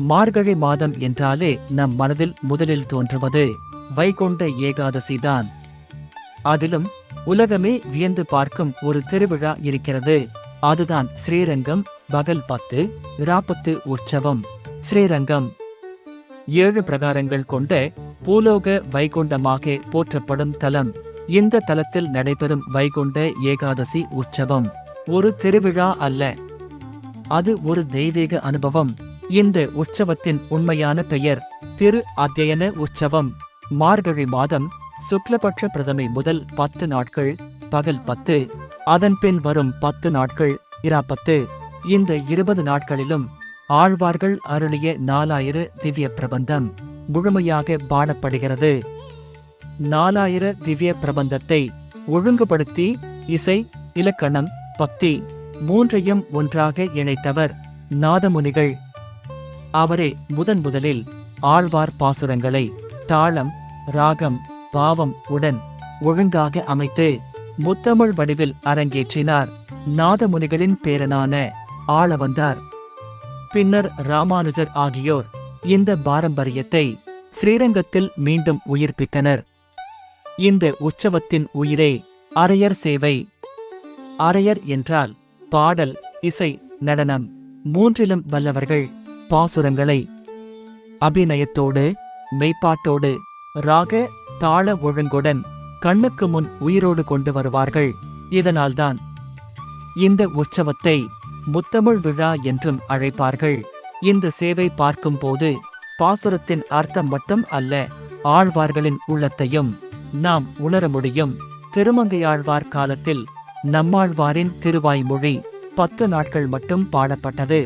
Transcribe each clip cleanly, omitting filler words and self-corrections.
மார்கழி மாதம் என்றாலே நம் மனதில் முதலில் தோன்றுவது வைகுண்ட ஏகாதசிதான். அதிலும் உலகமே வியந்து பார்க்கும் ஒரு திருவிழா இருக்கிறது. அதுதான் ஸ்ரீரங்கம் பகல் 10 ராப்பத்து உற்சவம். ஸ்ரீரங்கம் 7 பிரகாரங்கள் கொண்ட பூலோக வைகுண்டமாக போற்றப்படும் தலம். இந்த தலத்தில் நடைபெறும் வைகுண்ட ஏகாதசி உற்சவம் ஒரு திருவிழா அல்ல, அது ஒரு தெய்வீக அனுபவம். இந்த உற்சவத்தின் உண்மையான பெயர் திரு அத்தியன உற்சவம். மார்கழி மாதம் சுக்லபட்ச பிரதமை முதல் 10 நாட்கள் பகல் 10, அதன்பின் வரும் 10 நாட்கள் இராப்பத்து. இந்த 20 நாட்களிலும் ஆழ்வார்கள் அருளிய 4000 திவ்ய பிரபந்தம் முழுமையாக பாடப்படுகிறது. 4000 திவ்ய பிரபந்தத்தை ஒழுங்குபடுத்தி இசை, இலக்கணம், பக்தி மூன்றையும் ஒன்றாக இணைத்தவர் நாதமுனிகள். அவரே முதலில் ஆழ்வார் பாசுரங்களை தாளம், ராகம், பாவம் உடன் ஒழுங்காக அமைத்து முத்தமிழ் வடிவில் அரங்கேற்றினார். நாதமுனிகளின் பேரனான ஆளவந்தார், பின்னர் ராமானுஜர் ஆகியோர் இந்த பாரம்பரியத்தை ஸ்ரீரங்கத்தில் மீண்டும் உயிர்ப்பித்தனர். இந்த உற்சவத்தின் உயிரே அரையர் சேவை. அரையர் என்றால் பாடல், இசை, நடனம் மூன்றிலும் வல்லவர்கள். பாசுரங்களை அபிநயத்தோடு, மெய்ப்பாட்டோடு, ராக தாள ஒழுங்குடன் கண்ணுக்கு முன் உயிரோடு கொண்டு வருவார்கள். இதனால்தான் இந்த உற்சவத்தை முத்தமிழ் விழா என்றும் அழைப்பார்கள். இந்த சேவை பார்க்கும்போது பாசுரத்தின் அர்த்தம் மட்டும் அல்ல, ஆழ்வார்களின் உள்ளத்தையும் நாம் உணர முடியும். திருமங்கையாழ்வார் காலத்தில் நம்மாழ்வாரின் திருவாய்மொழி 10 நாட்கள் மட்டும் பாடப்பட்டது.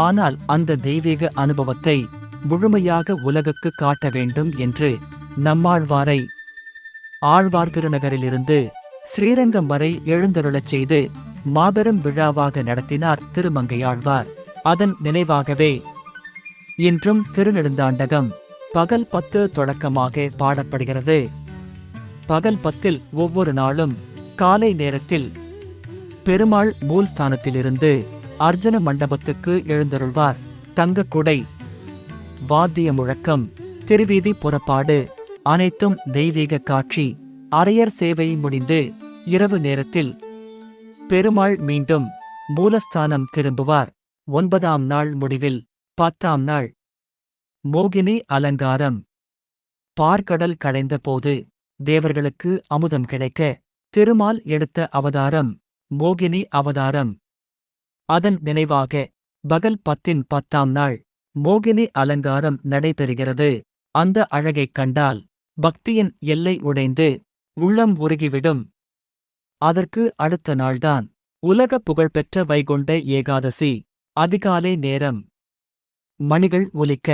ஆனால் அந்த தெய்வீக அனுபவத்தை முழுமையாக உலகுக்கு காட்ட வேண்டும் என்று நம்மாழ்வாரை ஆழ்வார் திருநகரிலிருந்து ஸ்ரீரங்கம் வரை எழுந்தருளச் செய்து மாபெரும் விழாவாக நடத்தினார் திருமங்கையாழ்வார். அதன் நினைவாகவே இன்றும் திருநெடுந்தாண்டகம் பகல் 10 தொடக்கமாக பாடப்படுகிறது. பகல் 10 ஒவ்வொரு நாளும் காலை நேரத்தில் பெருமாள் மூல்ஸ்தானத்திலிருந்து அர்ஜுன மண்டபத்துக்கு எழுந்தருள்வார். தங்கக்குடை, வாத்திய முழக்கம், திருவீதி புறப்பாடு அனைத்தும் தெய்வீக காட்சி. அரையர் சேவை முடிந்து இரவு நேரத்தில் பெருமாள் மீண்டும் மூலஸ்தானம் திரும்புவார். 9ஆம் நாள் முடிவில் 10ஆம் நாள் மோகினி அலங்காரம். பார்க்கடல் கடைந்த போது தேவர்களுக்கு அமுதம் கிடைக்க திருமால் எடுத்த அவதாரம் மோகினி அவதாரம். அதன் நினைவாக பகல் 10 10ஆம் நாள் மோகினி அலங்காரம் நடைபெறுகிறது. அந்த அழகைக் கண்டால் பக்தியின் எல்லை உடைந்து உள்ளம் உருகிவிடும். அதற்கு அடுத்த நாள்தான் உலக புகழ்பெற்ற வைகுண்ட ஏகாதசி. அதிகாலை நேரம் மணிகள் ஒலிக்க,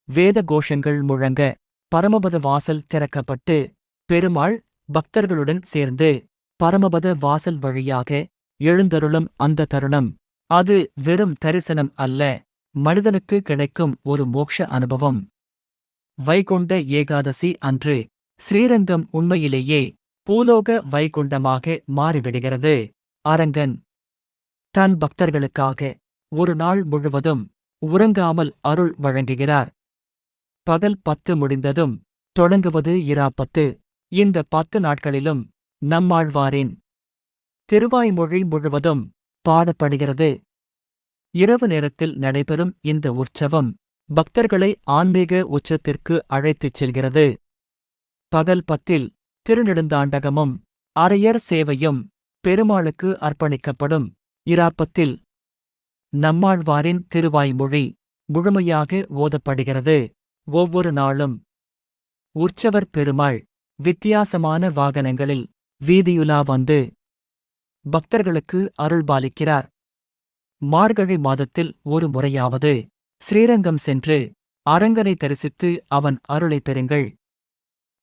வேத கோஷங்கள் முழங்க, பரமபத வாசல் திறக்கப்பட்டு பெருமாள் பக்தர்களுடன் சேர்ந்து பரமபத வாசல் வழியாக எழுந்தருளும் அந்த தருணம், அது வெறும் தரிசனம் அல்ல, மனிதனுக்கு கிடைக்கும் ஒரு மோக்ஷ அனுபவம். வைகுண்ட ஏகாதசி அன்று ஸ்ரீரங்கம் உண்மையிலேயே பூலோக வைகுண்டமாக மாறிவிடுகிறது. அரங்கன் தன் பக்தர்களுக்காக ஒரு நாள் முழுவதும் உறங்காமல் அருள் வழங்குகிறார். பகல் 10 முடிந்ததும் தொடங்குவது இராப்பத்து. இந்த 10 நாட்களிலும் நம்மாழ்வாரின் திருவாய்மொழி முழுவதும் பாடப்படுகிறது. இரவு நேரத்தில் நடைபெறும் இந்த உற்சவம் பக்தர்களை ஆன்மீக உச்சத்திற்கு அழைத்துச் செல்கிறது. பகல் 10 திருநெடுந்தாண்டகமும் அரையர் சேவையும் பெருமாளுக்கு அர்ப்பணிக்கப்படும். இராப்பத்தில் நம்மாழ்வாரின் திருவாய்மொழி முழுமையாக ஓதப்படுகிறது. ஒவ்வொரு நாளும் உற்சவர் பெருமாள் வித்தியாசமான வாகனங்களில் வீதியுலா வந்து பக்தர்களுக்கு அருள்பாலிக்கிறார். மார்கழி மாதத்தில் ஒரு முறையாவது ஸ்ரீரங்கம் சென்று அரங்கனை தரிசித்து அவன் அருளை பெறுங்கள்.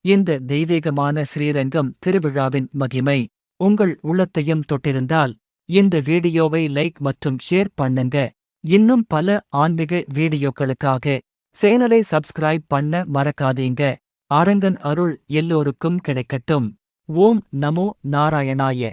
இந்த தெய்வீகமான ஸ்ரீரங்கம் திருவிழாவின் மகிமை உங்கள் உள்ளத்தையும் தொட்டிருந்தால் இந்த வீடியோவை லைக் மற்றும் ஷேர் பண்ணுங்க. இன்னும் பல ஆன்மீக வீடியோக்களுக்காக சேனலை சப்ஸ்கிரைப் பண்ண மறக்காதீங்க. அரங்கன் அருள் எல்லோருக்கும் கிடைக்கட்டும். ஓம் நமோ நாராயணாய.